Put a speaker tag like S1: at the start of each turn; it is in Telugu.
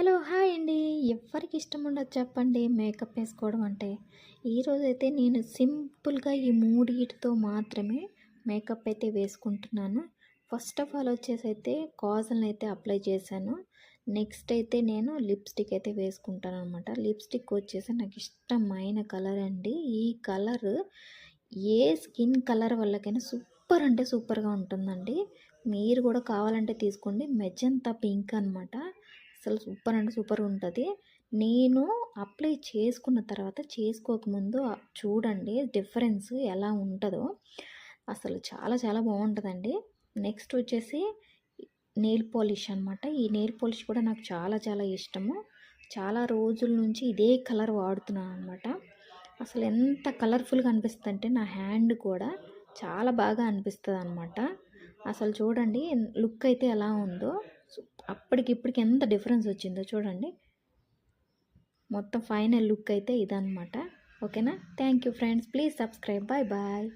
S1: హలో! హాయ్ అండి. ఎవ్వరికి ఇష్టం ఉండదు చెప్పండి మేకప్ ఏసుకోవడం అంటే. ఈరోజైతే నేను సింపుల్‌గా ఈ మూడిటితో మాత్రమే మేకప్ అయితే వేసుకుంటున్నాను. ఫస్ట్ ఆఫ్ ఆల్ వచ్చేసైతే కాజల్‌నైతే అప్లై చేశాను. నెక్స్ట్ అయితే నేను లిప్‌స్టిక్ అయితే వేసుకుంటాననమాట. లిప్‌స్టిక్ వచ్చేసి నాకిష్టమైన కలర్ అండి. ఈ కలర్ ఏ స్కిన్ కలర్ వాళ్ళకైనా సూపర్ అంటే సూపర్‌గా ఉంటుందండి. మీరు కూడా కావాలంటే తీసుకోండి. మెజంతా పింక్ అనమాట. అసలు సూపర్ అంటే సూపర్ ఉంటది. నేను అప్లై చేసుకున్న తర్వాత చేసుకోకముందు చూడండి డిఫరెన్స్ ఎలా ఉంటదో. అసలు చాలా చాలా బావుంటదండి. నెక్స్ట్ వచ్చేసి నెయిల్ పాలిష్ అనమాట. ఈ నెయిల్ పాలిష్ కూడా నాకు చాలా చాలా ఇష్టము. చాలా రోజుల నుంచి ఇదే కలర్ వాడుతున్నాననమాట. అసలు ఎంత కలర్‌ఫుల్‌గా అనిపిస్తదంటే నా హ్యాండ్ కూడా చాలా బాగా అనిపిస్తదనమాట. అసలు చూడండి లుక్ అయితే ఎలా ఉందో. అప్పటికి ఇప్పటికి ఎంత డిఫరెన్స్ వచ్చిందో చూడండి. మొత్తం ఫైనల్ లుక్ అయితే ఇదనమాట. ఓకేనా? Thank you friends. Please subscribe. Bye bye.